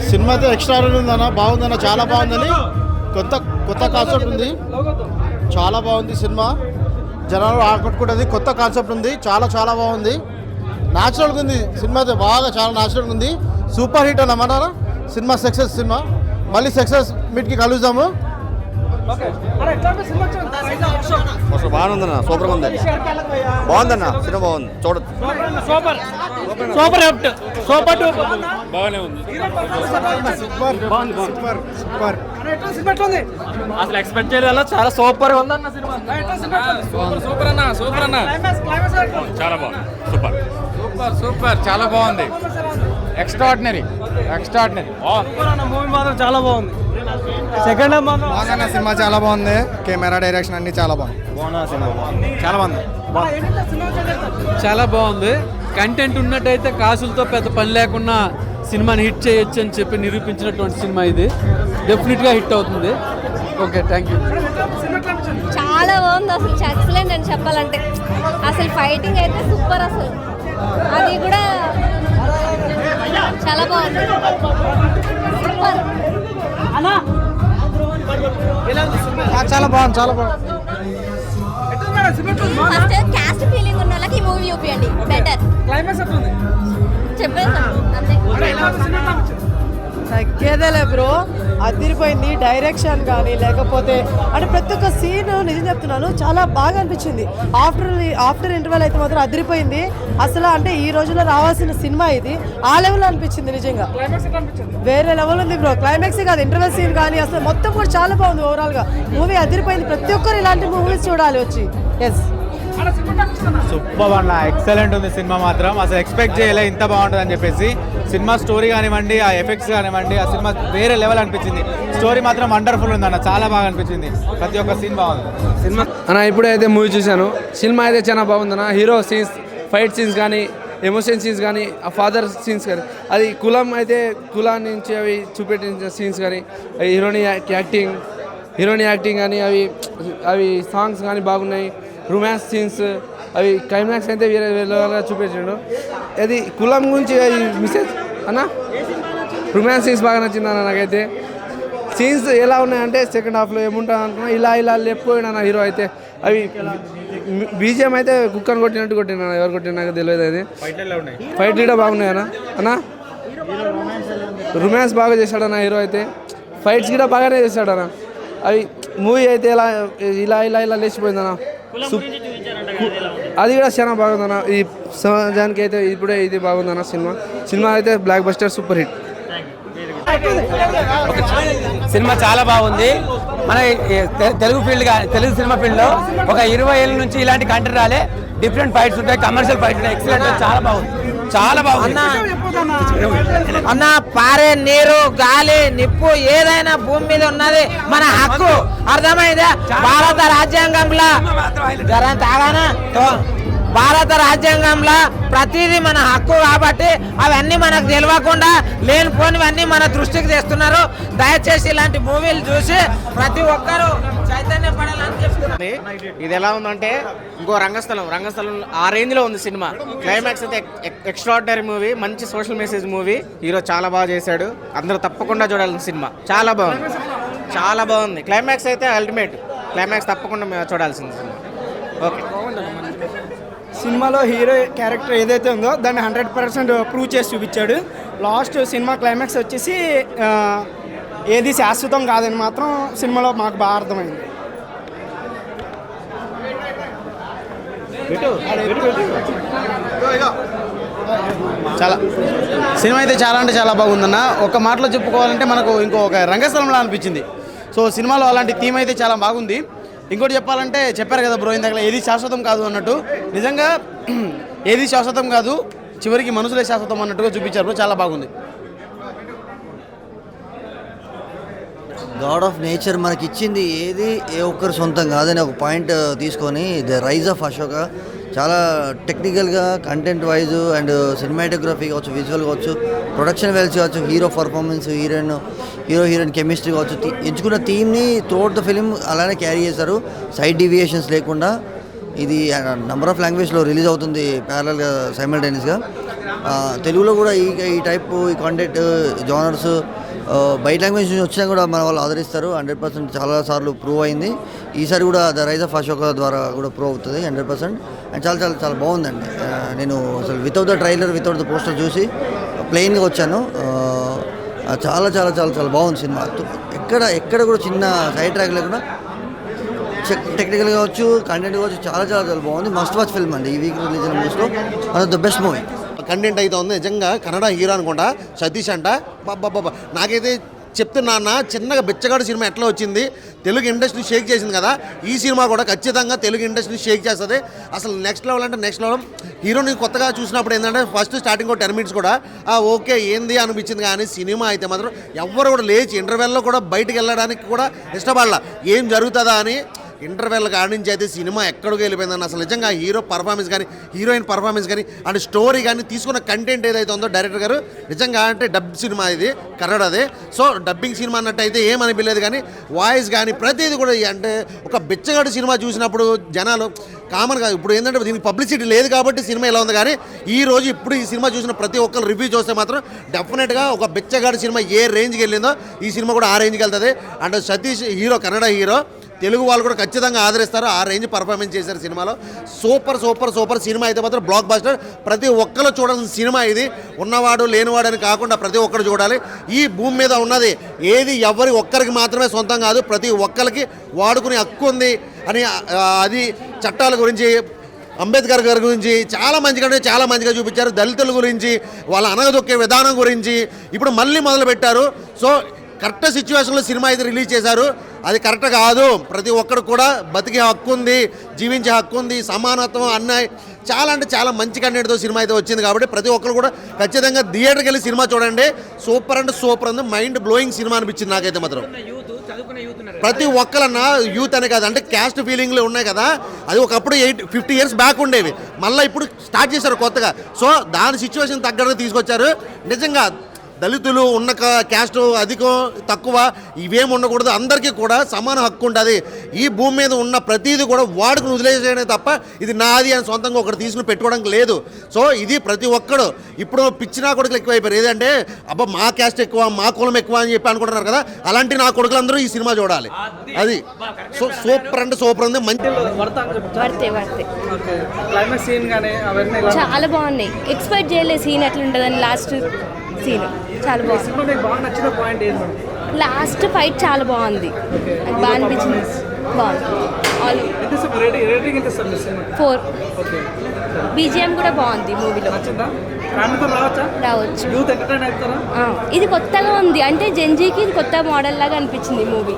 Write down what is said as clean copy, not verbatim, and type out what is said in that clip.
Cinema అయితే extra ఉందన్న, బాగుందన్న, చాలా బాగుందని. కొత్త కొత్త కాన్సెప్ట్ ఉంది, చాలా బాగుంది సినిమా. జనాలు ఆకట్టుకుంటుంది, కొత్త కాన్సెప్ట్ ఉంది, చాలా చాలా బాగుంది. న్యాచురల్గా ఉంది సినిమా అయితే, బాగా చాలా న్యాచురల్గా ఉంది. సూపర్ హిట్ అన్నమాట సినిమా, సక్సెస్ సినిమా. మళ్ళీ సక్సెస్ మీట్కి కలుద్దాము. బాగుందన్న, సూపర్గా ఉంది, బాగుందన్న సినిమా, బాగుంది, చూడొచ్చు. సూపర్ సూపర్ హిట్, సూపర్ బాగానే ఉంది. అసలు ఎక్స్పెక్ట్ చేయలేదు, చాలా సూపర్ ఉంది అన్న సినిమా. సూపర్ అన్న, సూపర్ అన్న, చాలా బాగుంది. సూపర్ సూపర్ సూపర్, చాలా బాగుంది. Extraordinary extraordinary. మూవీ మాత్రం చాలా బాగుంది. సెకండ్ హాఫ్ మాత్రం బాగుందన్న సినిమా, చాలా బాగుంది. కెమెరా డైరెక్షన్ అన్ని చాలా బాగుంది. చాలా బాగుంది, చాలా బాగుంది. కంటెంట్ ఉన్నట్టయితే కాసులతో పెద్ద పని లేకుండా సినిమాని హిట్ చేయొచ్చు అని చెప్పి నిరూపించినటువంటి సినిమా ఇది. డెఫినెట్గా హిట్ అవుతుంది. Okay, thank you. చాలా బాగుంది, అసలు ఎక్సలెంట్ అని చెప్పాలంటే. అసలు ఫైటింగ్ అయితే సూపర్, అసలు అది కూడా చాలా బాగుంది. సూపర్. చాలా బాగుంది, చాలా బాగుంది. ఫస్ట్ క్యాస్ట్ ఫీలింగ్ ఉన్న వాళ్ళకి ఈ మూవీ చూపియండి, బెటర్. చెప్పేసాను అంతే. తగ్గేదేలే బ్రో, అదిరిపోయింది. డైరెక్షన్ కానీ లేకపోతే అంటే ప్రతి ఒక్క సీన్ నిజం చెప్తున్నాను చాలా బాగా అనిపించింది. ఆఫ్టర్ ఇంటర్వెల్ అయితే మాత్రం అదిరిపోయింది. అసలు అంటే ఈ రోజుల్లో రావాల్సిన సినిమా ఇది, ఆ లెవెల్ అనిపించింది నిజంగా. వేరే లెవెల్ ఉంది బ్రో. క్లైమాక్స్ కాదు, ఇంటర్వెల్ సీన్ కానీ అసలు మొత్తం కూడా చాలా బాగుంది. ఓవరాల్గా మూవీ అదిరిపోయింది. ప్రతి ఒక్కరు ఇలాంటి మూవీస్ చూడాలి వచ్చి. ఎస్, సూపర్ అన్న, ఎక్సలెంట్ ఉంది సినిమా మాత్రం. అసలు ఎక్స్పెక్ట్ చేయలే ఇంత బాగుంటుంది అని చెప్పేసి. సినిమా స్టోరీ కానివ్వండి, ఆ ఎఫెక్ట్స్ కానివ్వండి, ఆ సినిమా వేరే లెవెల్ అనిపించింది. స్టోరీ మాత్రం వండర్ఫుల్ ఉంది అన్న, చాలా బాగా అనిపించింది. ప్రతి ఒక్క సీన్ బాగుంది సినిమా అన్న. ఇప్పుడే అయితే మూవీ చూశాను. సినిమా అయితే చాలా బాగుందన్న. హీరో సీన్స్, ఫైట్ సీన్స్ కానీ, ఎమోషన్ సీన్స్ కానీ, ఆ ఫాదర్ సీన్స్ కానీ, అది కులం అయితే కులం నుంచి అవి చూపెట్టిన సీన్స్ కానీ, హీరోని యాక్టింగ్ కానీ, అవి సాంగ్స్ కానీ బాగున్నాయి. రొమాన్స్ సీన్స్, అవి క్లైమాక్స్ అయితే వేరే వేరేగా చూపించాడు. అది కులం గురించి మెసేజ్ అన్న. రొమాన్స్ సీన్స్ బాగా నచ్చింది అన్న నాకైతే. సీన్స్ ఎలా ఉన్నాయంటే సెకండ్ హాఫ్లో ఏముంటుంది అనుకున్నా, ఇలా లేపుకోయినా నా హీరో అయితే. అవి బీజిఎం అయితే కుక్కను కొట్టినట్టు కొట్టినా, ఎవరు కొట్టినా నాకు తెలియదు. అది ఫైట్ కూడా బాగున్నాయి అన్న. రొమాన్స్ బాగా చేశాడన్న హీరో అయితే. ఫైట్స్ కూడా బాగానే చేశాడన్న. అవి మూవీ అయితే ఇలా లేచిపోయిందన్న. అది కూడా చాలా బాగుందన్న. ఈ సమాజానికి అయితే ఇప్పుడే ఇది బాగుందన్న సినిమా అయితే block buster, super hit. Cinema చాలా బాగుంది. మన తెలుగు సినిమా ఫీల్డ్లో ఒక 20 ఏళ్ళ నుంచి ఇలాంటి కంటెంట్ రాలే. డిఫరెంట్ ఫైట్స్ ఉంటాయి, కమర్షియల్ ఫైట్స్ ఉంటాయి. ఎక్సలెంట్, చాలా బాగుంది, చాలా బాగుంది అన్న. పారే నీరు, గాలి, నిప్పు ఏదైనా భూమి మీద ఉన్నది మన హక్కు, అర్థమైందా? భారత రాజ్యాంగంలో భారత రాజ్యాంగంలో ప్రతిదీ మన హక్కు కాబట్టి అవన్నీ మనకు తెలియకుండా లేనిపోనివన్నీ మన దృష్టికి తెస్తున్నారు. దయచేసి ఇలాంటి మూవీలు చూసి ప్రతి ఒక్కరూ చైతన్యపడాలని చెప్తున్నారు. ఇది ఎలా ఉందంటే ఇంకో రంగస్థలం ఆ రేంజ్లో ఉంది సినిమా. క్లైమాక్స్ అయితే ఎక్స్ట్రాడినరీ మూవీ, మంచి సోషల్ మెసేజ్ మూవీ. హీరో చాలా బాగా చేశాడు, అందరూ తప్పకుండా చూడాల్సిన సినిమా. చాలా బాగుంది. క్లైమాక్స్ అయితే అల్టిమేట్. క్లైమాక్స్ తప్పకుండా చూడాల్సింది సినిమా. ఓకే. సినిమాలో హీరో క్యారెక్టర్ ఏదైతే ఉందో దాన్ని 100% ప్రూవ్ చేసి చూపించాడు. లాస్ట్ సినిమా క్లైమాక్స్ వచ్చేసి ఏది శాశ్వతం కాదని మాత్రం సినిమాలో మాకు బాగా అర్థమైంది. చాలా సినిమా అయితే చాలా అంటే చాలా బాగుందన్న. ఒక మాటలో చెప్పుకోవాలంటే మనకు ఇంకొక రంగస్థలంలా అనిపించింది. సో సినిమాలో అలాంటి థీమ్ అయితే చాలా బాగుంది. ఇంకోటి చెప్పాలంటే చెప్పారు కదా బ్రో ఇందాక, ఏది శాశ్వతం కాదు అన్నట్టు. నిజంగా ఏది శాశ్వతం కాదు, చివరికి మనుషులే శాశ్వతం అన్నట్టుగా చూపించారు బ్రో, చాలా బాగుంది. గాడ్ ఆఫ్ నేచర్ మనకి ఇచ్చింది ఏది ఏ ఒక్కరు సొంతం కాదని ఒక పాయింట్ తీసుకొని ద రైజ్ ఆఫ్ అశోక చాలా టెక్నికల్గా కంటెంట్ వైజ్ అండ్ సినిమాటోగ్రఫీ కావచ్చు, విజువల్ కావచ్చు, ప్రొడక్షన్ వాల్యూస్ కావచ్చు, హీరో పర్ఫార్మెన్స్, హీరోయిన్ కెమిస్ట్రీ కావచ్చు, ఎంచుకున్న థీమ్ని త్రూఅవుట్ ద ఫిలిం అలానే క్యారీ చేశారు సైడ్ డీవియేషన్స్ లేకుండా. ఇది నంబర్ ఆఫ్ లాంగ్వేజ్లో రిలీజ్ అవుతుంది ప్యారలల్గా, సైమల్టేనియస్గా. తెలుగులో కూడా ఈ టైప్ ఈ కాంటెంట్ జానర్స్ బయట లాంగ్వేజ్ నుంచి వచ్చినా కూడా మన వాళ్ళు ఆదరిస్తారు. 100% చాలాసార్లు ప్రూవ్ అయింది. ఈసారి కూడా ద రైజ్ ఆఫ్ అశోక ద్వారా కూడా ప్రూవ్ అవుతుంది 100%. అండ్ చాలా చాలా చాలా బాగుందండి. నేను అసలు without the trailer without the poster చూసి ప్లెయిన్గా వచ్చాను. చాలా చాలా చాలా చాలా బాగుంది సినిమా. ఎక్కడ కూడా చిన్న సైడ్ ట్రాక్ లేకుండా టెక్నికల్ కావచ్చు, కంటెంట్ కావచ్చు, చాలా చాలా చాలా బాగుంది. మస్ట్ వాచ్ ఫిల్మ్ అండి. ఈ వీక్ రిలీజ్ అయిన మూవీస్లో one of the best movie. Content అయితే ఉంది నిజంగా. కన్నడ హీరో అనుకుంటా సతీష్ అంట. బాబా నాకైతే చెప్తున్నా చిన్నగా బిచ్చగాడు సినిమా ఎట్లా వచ్చింది, తెలుగు ఇండస్ట్రీ షేక్ చేసింది కదా, ఈ సినిమా కూడా ఖచ్చితంగా తెలుగు ఇండస్ట్రీ షేక్ చేస్తుంది. అసలు నెక్స్ట్ లెవెల్ అంటే నెక్స్ట్ లెవెల్. హీరోని కొత్తగా చూసినప్పుడు ఏంటంటే ఫస్ట్ స్టార్టింగ్ 10 minutes కూడా ఓకే ఏంది అనిపించింది. కానీ సినిమా అయితే మాత్రం ఎవ్వరు కూడా లేచి ఇంటర్వెల్లో కూడా బయటికి వెళ్ళడానికి కూడా ఇష్టపడాల. ఏం జరుగుతుందా అని ఇంటర్వెల్ కాడించి అయితే సినిమా ఎక్కడికి వెళ్ళిపోయిందని అసలు నిజంగా హీరో పర్ఫార్మెన్స్ కానీ హీరోయిన్ పర్ఫార్మెన్స్ కానీ అండ్ స్టోరీ కానీ తీసుకున్న కంటెంట్ ఏదైతే ఉందో డైరెక్టర్ గారు నిజంగా అంటే డబ్ సినిమా ఇది కన్నడదే. సో డబ్బింగ్ సినిమా అన్నట్టయితే ఏమనిపించలేదు. కానీ వాయిస్ కానీ ప్రతిదీ కూడా అంటే ఒక బిచ్చగాడు సినిమా చూసినప్పుడు జనాలు కామన్గా ఇప్పుడు ఏంటంటే దీనికి పబ్లిసిటీ లేదు కాబట్టి సినిమా ఇలా ఉంది. కానీ ఇప్పుడు ఈ సినిమా చూసిన ప్రతి ఒక్కరు రివ్యూ చూస్తే మాత్రం డెఫినెట్గా ఒక బిచ్చగాడు సినిమా ఏ రేంజ్కి వెళ్ళిందో ఈ సినిమా కూడా ఆ రేంజ్కి వెళ్తుంది. And Satish hero Kannada hero, Telugu వాళ్ళు కూడా ఖచ్చితంగా ఆదరిస్తారు. ఆ రేంజ్ పర్ఫార్మెన్స్ చేశారు సినిమాలో. సూపర్ సూపర్ సూపర్ సినిమా అయితే మాత్రం బ్లాక్ బస్టర్. ప్రతి ఒక్కరు చూడాల్సిన సినిమా ఇది. ఉన్నవాడు లేనివాడు అని కాకుండా ప్రతి ఒక్కరు చూడాలి. ఈ భూమి మీద ఉన్నది ఏది ఎవరి ఒక్కరికి మాత్రమే సొంతం కాదు, ప్రతి ఒక్కరికి వాడుకునే హక్కు ఉంది అని అది చట్టాల గురించి అంబేద్కర్ గారి గురించి చాలా మంచిగా చూపించారు. దళితుల గురించి వాళ్ళ అనగదొక్కే విధానం గురించి ఇప్పుడు మళ్ళీ మొదలు పెట్టారు. సో కరెక్ట్ సిచ్యువేషన్లో సినిమా అయితే రిలీజ్ చేశారు. అది కరెక్ట్ కాదు. ప్రతి ఒక్కరు కూడా బతికే హక్కు ఉంది, జీవించే హక్కు ఉంది, సమానత్వం అన్నాయి. చాలా అంటే చాలా మంచి కంటెంట్తో సినిమా అయితే వచ్చింది. కాబట్టి ప్రతి ఒక్కరు కూడా ఖచ్చితంగా థియేటర్కి వెళ్ళి సినిమా చూడండి. సూపర్ అంటే సూపర్ ఉంది. మైండ్ బ్లోయింగ్ సినిమా అనిపించింది నాకైతే మాత్రం. ప్రతి ఒక్కరన్నా యూత్ అనే కాదు, అంటే క్యాస్ట్ ఫీలింగ్లు ఉన్నాయి కదా, అది ఒకప్పుడు 50 years బ్యాక్ ఉండేవి. మళ్ళీ ఇప్పుడు స్టార్ట్ చేశారు కొత్తగా. సో దాని సిచ్యువేషన్ తగ్గట్టుగా తీసుకొచ్చారు. నిజంగా దళితులు ఉన్న క్యాస్ట్ అధికం తక్కువ ఇవేమి ఉండకూడదు. అందరికీ కూడా సమాన హక్కు ఉంటుంది. ఈ భూమి మీద ఉన్న ప్రతిదీ కూడా వాడుకుని వదిలేసేయడమే తప్ప ఇది నాది అని సొంతంగా ఒకటి తీసుకుని పెట్టుకోవడానికి లేదు. సో ఇది ప్రతి ఒక్కడు ఇప్పుడు పిచ్చినా కొడుకులు ఎక్కువైపోయారు. ఏదంటే అబ్బా మా క్యాస్ట్ ఎక్కువ, మా కులం ఎక్కువ అని చెప్పి అనుకుంటున్నారు కదా, అలాంటి నా కొడుకులందరూ ఈ సినిమా చూడాలి. అది సో సూపర్ అంటే సూపర్ ఉంది. మంచి చాలా బాగున్నాయి. ఎక్స్పెక్ట్ చేయలేదు సీన్ ఎట్లా ఉంటుందని. లాస్ట్ సీన్ చాలా బాగుంది. లాస్ట్ ఫైట్ చాలా బాగుంది. నాకు బాగా అనిపించింది. బాగుంది. 4. బీజిఎం కూడా బాగుంది మూవీలో. రావచ్చు. ఇది కొత్తగా ఉంది. అంటే జెన్జీకి ఇది కొత్త మోడల్ లాగా అనిపించింది మూవీ.